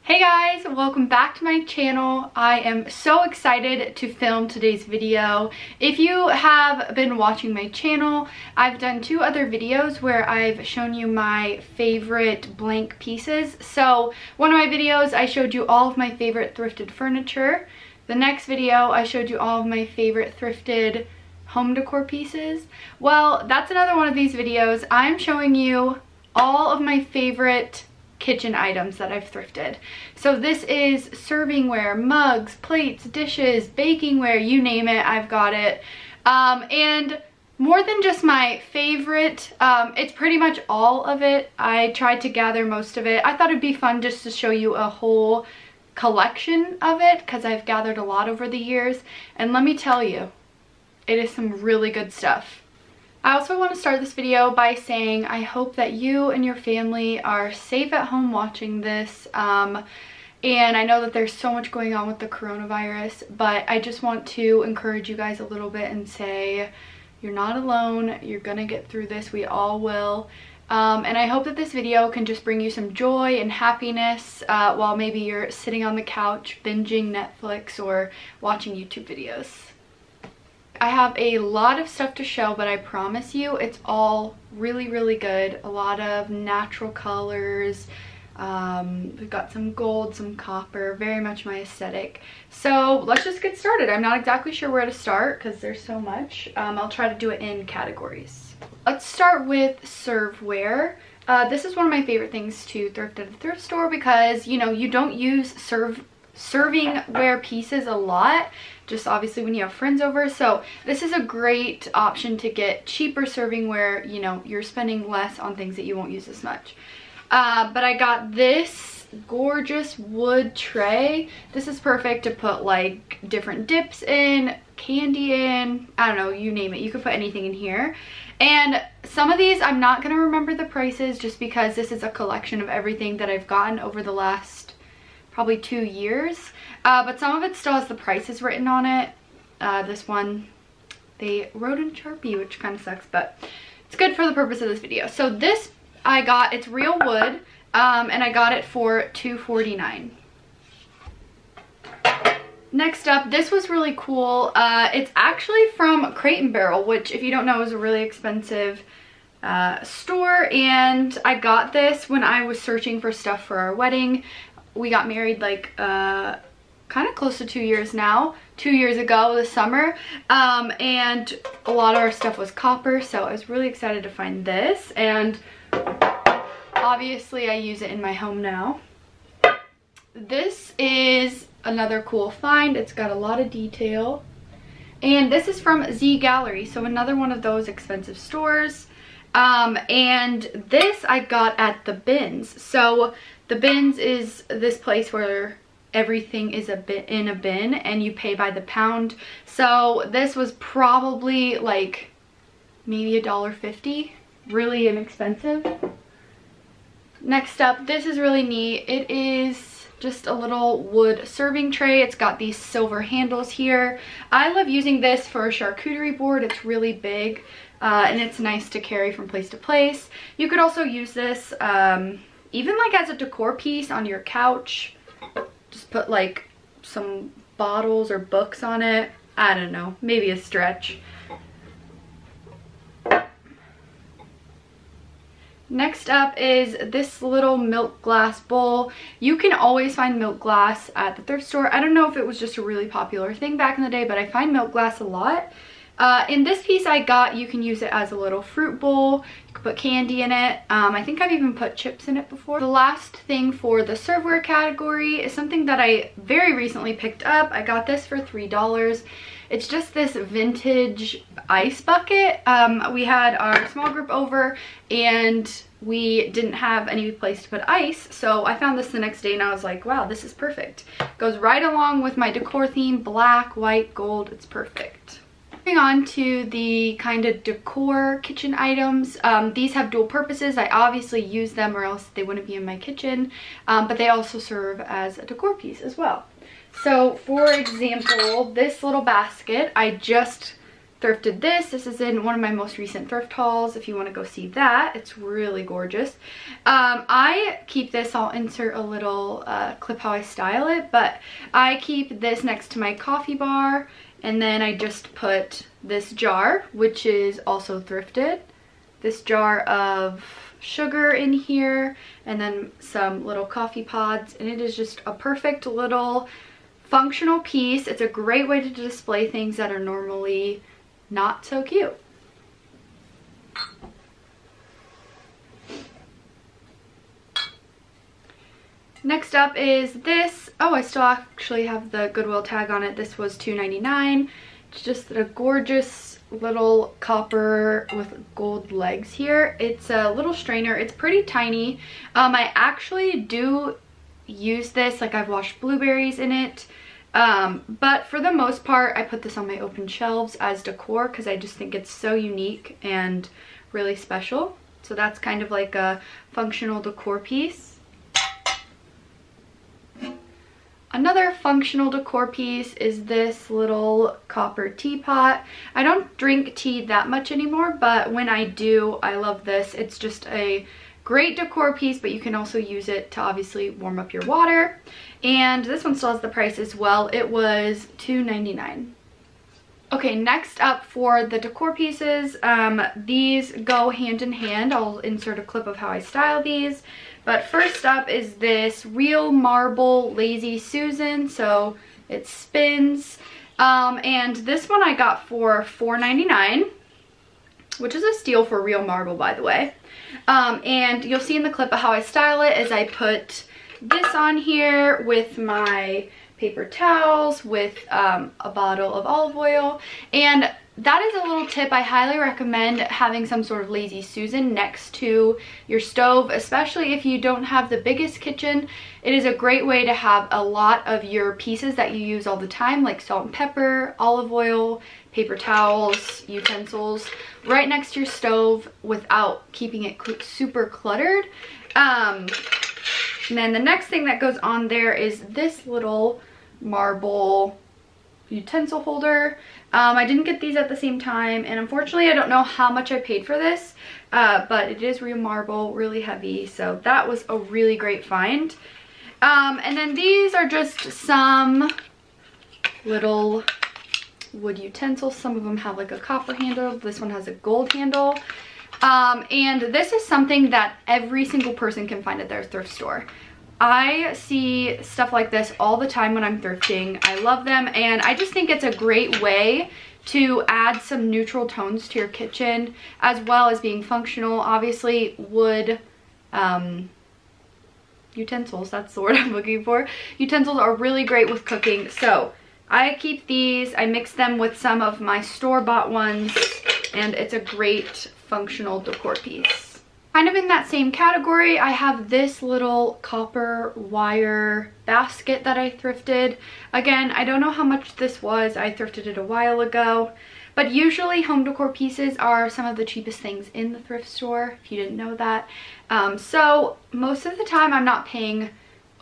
Hey guys, welcome back to my channel. I am so excited to film today's video. If you have been watching my channel, I've done two other videos where I've shown you my favorite blank pieces. So one of my videos, I showed you all of my favorite thrifted furniture. The next video, I showed you all of my favorite thrifted home decor pieces. Well, that's another one of these videos. I'm showing you all of my favorite kitchen items that I've thrifted. So this is servingware, mugs, plates, dishes, bakingware, you name it, I've got it. And more than just my favorite, it's pretty much all of it. I tried to gather most of it. I thought it'd be fun just to show you a whole collection of it because I've gathered a lot over the years. And let me tell you, it is some really good stuff. I also want to start this video by saying I hope that you and your family are safe at home watching this. And I know that there's so much going on with the coronavirus, but I just want to encourage you guys a little bit and say you're not alone. You're gonna get through this. We all will. And I hope that this video can just bring you some joy and happiness while maybe you're sitting on the couch binging Netflix or watching YouTube videos. I have a lot of stuff to show, but I promise you it's all really, really good. A lot of natural colors. We've got some gold, some copper, very much my aesthetic. So let's just get started. I'm not exactly sure where to start because there's so much. I'll try to do it in categories. Let's start with Serveware. This is one of my favorite things to thrift at a thrift store because, you know, you don't use servingware pieces a lot, just obviously when you have friends over. So this is a great option to get cheaper servingware. You know, you're spending less on things that you won't use as much. But I got this gorgeous wood tray. This is perfect to put like different dips in, candy in, I don't know, you name it. You could put anything in here. And some of these I'm not gonna remember the prices just because this is a collection of everything that I've gotten over the last probably 2 years. But some of it still has the prices written on it. This one, they wrote in Sharpie, which kind of sucks, but it's good for the purpose of this video. So this I got, it's real wood, and I got it for $2.49. Next up, this was really cool. It's actually from Crate & Barrel, which if you don't know is a really expensive store, and I got this when I was searching for stuff for our wedding. We got married like kind of close to 2 years now, 2 years ago this summer, and a lot of our stuff was copper, so I was really excited to find this, and obviously I use it in my home now. This is another cool find. It's got a lot of detail, and this is from Z Gallery, so another one of those expensive stores. And this I got at the bins. So the bins is this place where everything is in a bin and you pay by the pound. So this was probably like maybe $1.50, really inexpensive. Next up, this is really neat. It is just a little wood serving tray. It's got these silver handles here. I love using this for a charcuterie board. It's really big and it's nice to carry from place to place. You could also use this even like as a decor piece on your couch. Just put like some bottles or books on it. I don't know, maybe a stretch. Next up is this little milk glass bowl. You can always find milk glass at the thrift store. I don't know if it was just a really popular thing back in the day, but I find milk glass a lot. In this piece I got, you can use it as a little fruit bowl. You can put candy in it. I think I've even put chips in it before. The last thing for the serveware category is something that I very recently picked up. I got this for $3. It's just this vintage ice bucket. We had our small group over and we didn't have any place to put ice, so I found this the next day and I was like, wow, this is perfect. Goes right along with my decor theme, black, white, gold. It's perfect. Moving on to the kind of decor kitchen items. These have dual purposes. I obviously use them or else they wouldn't be in my kitchen, but they also serve as a decor piece as well. So for example, this little basket, I just thrifted this. This is in one of my most recent thrift hauls if you want to go see that. It's really gorgeous. I keep this, I'll insert a little clip how I style it, but I keep this next to my coffee bar, and then I just put this jar, which is also thrifted, this jar of sugar in here, and then some little coffee pods, and it is just a perfect little functional piece. It's a great way to display things that are normally not so cute. Next up is this. Oh, I still actually have the Goodwill tag on it. This was $2.99. It's just a gorgeous little copper with gold legs here. It's a little strainer. It's pretty tiny. I actually do use this, like I've washed blueberries in it. But for the most part, I put this on my open shelves as decor because I just think it's so unique and really special. So that's kind of like a functional decor piece. Another functional decor piece is this little copper teapot. I don't drink tea that much anymore, but when I do, I love this. It's just a great decor piece, but you can also use it to obviously warm up your water. And this one still has the price as well. It was $2.99. Okay, next up for the decor pieces, these go hand in hand. I'll insert a clip of how I style these. But first up is this real marble Lazy Susan. So it spins. And this one I got for $4.99, which is a steal for real marble, by the way. And you'll see in the clip of how I style it is I put this on here with my paper towels, with a bottle of olive oil, and that is a little tip. I highly recommend having some sort of Lazy Susan next to your stove, especially if you don't have the biggest kitchen. It is a great way to have a lot of your pieces that you use all the time, like salt and pepper, olive oil, paper towels, utensils, right next to your stove without keeping it super cluttered. And then the next thing that goes on there is this little marble utensil holder. I didn't get these at the same time, and unfortunately I don't know how much I paid for this, but it is real marble, really heavy, so that was a really great find. And then these are just some little wood utensils. Some of them have like a copper handle. This one has a gold handle. And this is something that every single person can find at their thrift store. I see stuff like this all the time when I'm thrifting. I love them, and I just think it's a great way to add some neutral tones to your kitchen, as well as being functional. Obviously, wood utensils, that's the word I'm looking for. Utensils are really great with cooking, so I keep these. I mix them with some of my store-bought ones, and it's a great functional decor piece. Kind of in that same category, I have this little copper wire basket that I thrifted. Again, I don't know how much this was. I thrifted it a while ago. But usually home decor pieces are some of the cheapest things in the thrift store, if you didn't know that. So most of the time I'm not paying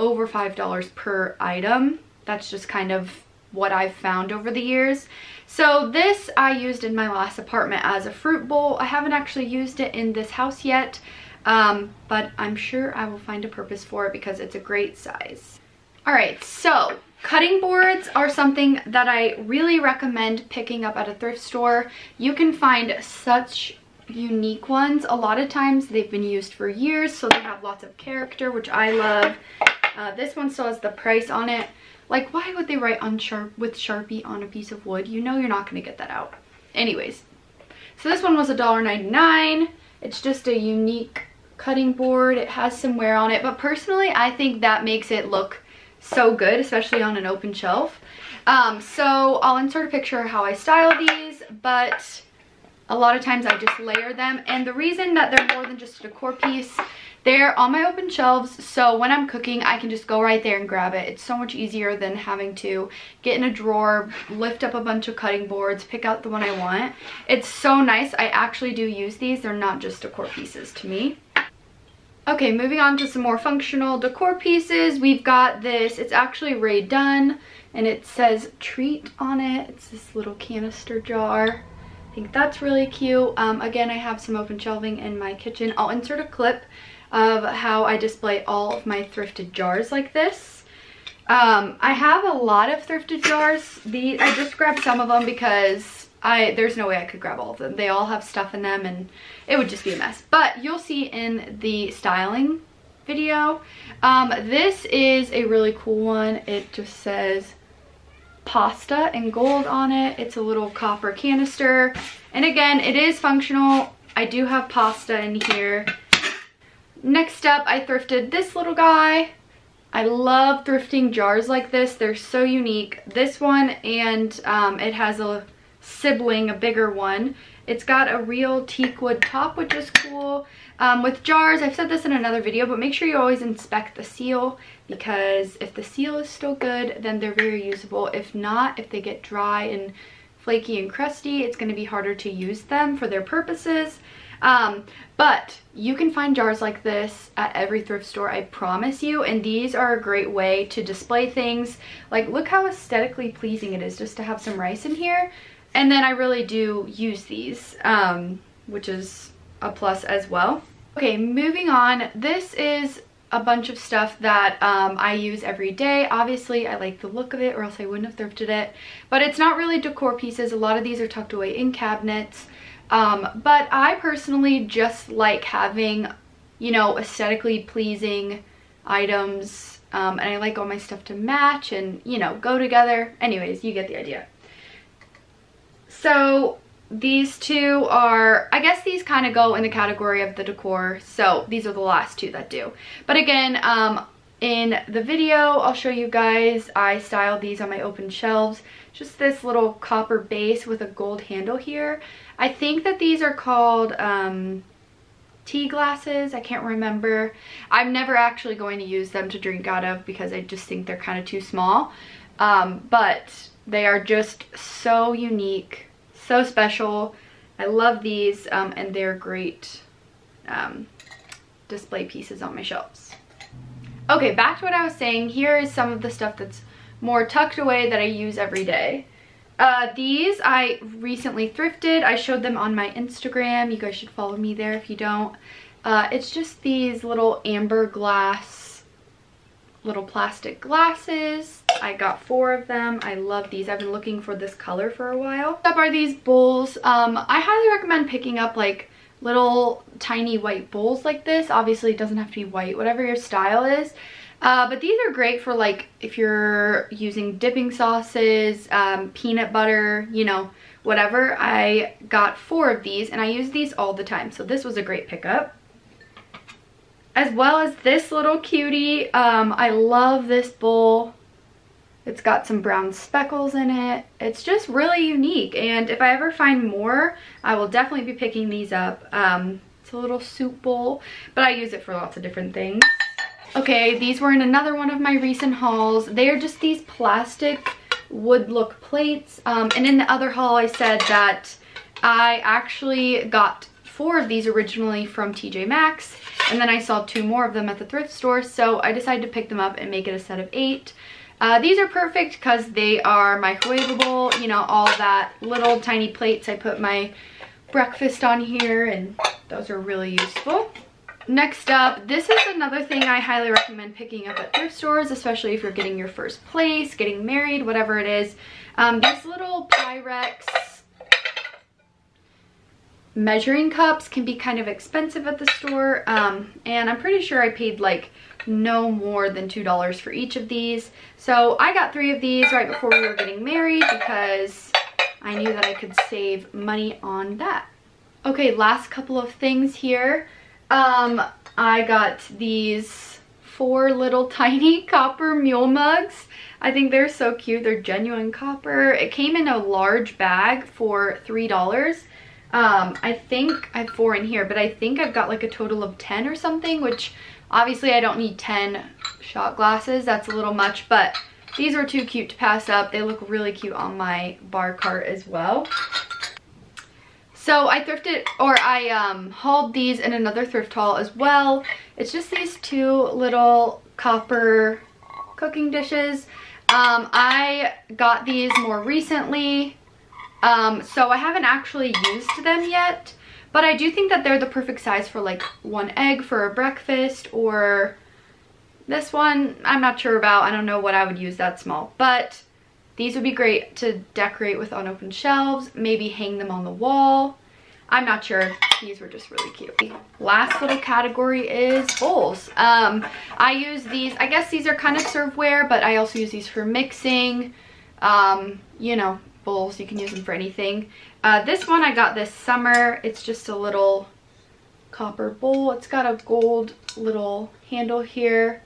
over $5 per item. That's just kind of what I've found over the years. So this I used in my last apartment as a fruit bowl. I haven't actually used it in this house yet, but I'm sure I will find a purpose for it because it's a great size. Alright, so cutting boards are something that I really recommend picking up at a thrift store. You can find such unique ones. A lot of times they've been used for years, so they have lots of character, which I love. This one still has the price on it. Like, why would they write with Sharpie on a piece of wood? You know you're not going to get that out. Anyways, so this one was $1.99. It's just a unique cutting board. It has some wear on it, but personally I think that makes it look so good, especially on an open shelf. So I'll insert a picture of how I style these, but a lot of times I just layer them, and the reason that they're more than just a decor piece, they're on my open shelves, so when I'm cooking I can just go right there and grab it. It's so much easier than having to get in a drawer, lift up a bunch of cutting boards, pick out the one I want. It's so nice. I actually do use these. They're not just decor pieces to me. Okay, moving on to some more functional decor pieces. We've got this. It's actually Rae Dunn, and it says treat on it. It's this little canister jar. I think that's really cute. Again, I have some open shelving in my kitchen. I'll insert a clip of how I display all of my thrifted jars like this. I have a lot of thrifted jars. I just grabbed some of them because there's no way I could grab all of them. They all have stuff in them and it would just be a mess. But you'll see in the styling video. This is a really cool one. It just says pasta in gold on it. It's a little copper canister. And again, it is functional. I do have pasta in here. Next up, I thrifted this little guy. I love thrifting jars like this. They're so unique. This one, and it has a sibling, a bigger one. It's got a real teak wood top, which is cool. With jars, I've said this in another video, but make sure you always inspect the seal, because if the seal is still good, then they're very usable. If not, if they get dry and flaky and crusty, it's going to be harder to use them for their purposes. But you can find jars like this at every thrift store, I promise you, and these are a great way to display things. Like, look how aesthetically pleasing it is just to have some rice in here. And then I really do use these, which is a plus as well. Okay, moving on. This is a bunch of stuff that I use every day. Obviously, I like the look of it, or else I wouldn't have thrifted it. But it's not really decor pieces. A lot of these are tucked away in cabinets. But I personally just like having, you know, aesthetically pleasing items. And I like all my stuff to match and, you know, go together. Anyways, you get the idea. So these two are, I guess these kind of go in the category of the decor. So these are the last two that do. But again, in the video, I'll show you guys, I styled these on my open shelves. Just this little copper base with a gold handle here. I think that these are called tea glasses. I can't remember. I'm never actually going to use them to drink out of because I just think they're kind of too small. But they are just so unique, so special. I love these, and they're great display pieces on my shelves. Okay, back to what I was saying. Here is some of the stuff that's more tucked away that I use every day. These I recently thrifted. I showed them on my Instagram. You guys should follow me there if you don't. It's just these little amber glass, little plastic glasses. I got 4 of them. I love these. I've been looking for this color for a while. Next up are these bowls. I highly recommend picking up like little tiny white bowls like this. Obviously it doesn't have to be white, whatever your style is. But these are great for like if you're using dipping sauces, peanut butter, you know, whatever. I got 4 of these and I use these all the time. So this was a great pickup. As well as this little cutie. I love this bowl. It's got some brown speckles in it. It's just really unique. And if I ever find more, I will definitely be picking these up. It's a little soup bowl, but I use it for lots of different things. Okay, these were in another one of my recent hauls. They are just these plastic wood look plates. And in the other haul, I said that I actually got 4 of these originally from TJ Maxx. And then I saw 2 more of them at the thrift store. So I decided to pick them up and make it a set of 8. These are perfect because they are microwavable, you know, all that little tiny plates. I put my breakfast on here and those are really useful. Next up, this is another thing I highly recommend picking up at thrift stores, especially if you're getting your first place, getting married, whatever it is. These little Pyrex measuring cups can be kind of expensive at the store, and I'm pretty sure I paid like no more than $2 for each of these. So I got 3 of these right before we were getting married because I knew that I could save money on that. Okay, last couple of things here. I got these 4 little tiny copper Mule mugs. I think they're so cute. They're genuine copper. It came in a large bag for $3. I think I have 4 in here, but I think I've got like a total of 10 or something, which obviously I don't need 10 shot glasses. That's a little much, but these were too cute to pass up. They look really cute on my bar cart as well. So I thrifted, or I hauled these in another thrift haul as well. It's just these 2 little copper cooking dishes. I got these more recently. So I haven't actually used them yet, but I do think that they're the perfect size for like 1 egg for a breakfast, or this one I'm not sure about. I don't know what I would use that small, but these would be great to decorate with unopened shelves, maybe hang them on the wall. I'm not sure. These were just really cute. Last little category is bowls. I use these, I guess these are kind of serveware, but I also use these for mixing. You know, bowls, you can use them for anything. This one I got this summer. It's just a little copper bowl. It's got a gold little handle here.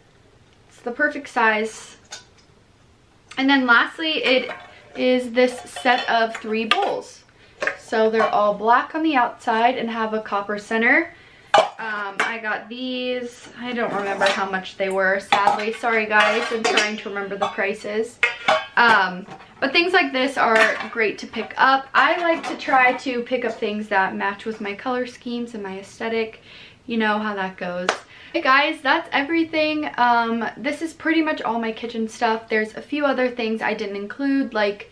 It's the perfect size. And then lastly, it is this set of 3 bowls. So they're all black on the outside and have a copper center. I got these. I don't remember how much they were, sadly. Sorry guys, I'm trying to remember the prices. But things like this are great to pick up. I like to try to pick up things that match with my color schemes and my aesthetic. You know how that goes. Hey guys, that's everything. This is pretty much all my kitchen stuff. There's a few other things I didn't include, like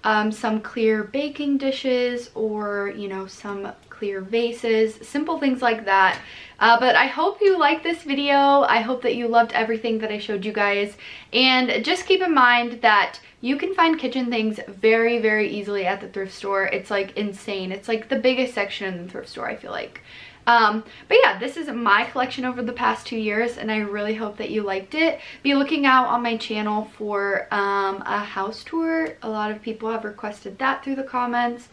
some clear baking dishes, or you know, some clear vases, simple things like that. But I hope you liked this video. I hope that you loved everything that I showed you guys, and just keep in mind that you can find kitchen things very, very easily at the thrift store. It's like insane. It's like the biggest section in the thrift store, I feel like. But yeah, this is my collection over the past 2 years, and I really hope that you liked it. Be looking out on my channel for a house tour. A lot of people have requested that through the comments.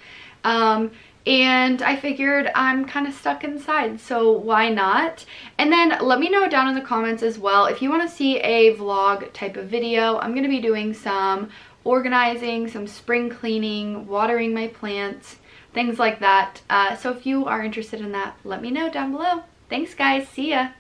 And I figured I'm kind of stuck inside, so why not? And then let me know down in the comments as well if you want to see a vlog type of video. I'm going to be doing some organizing, some spring cleaning, watering my plants, things like that. So if you are interested in that, let me know down below. Thanks guys, see ya!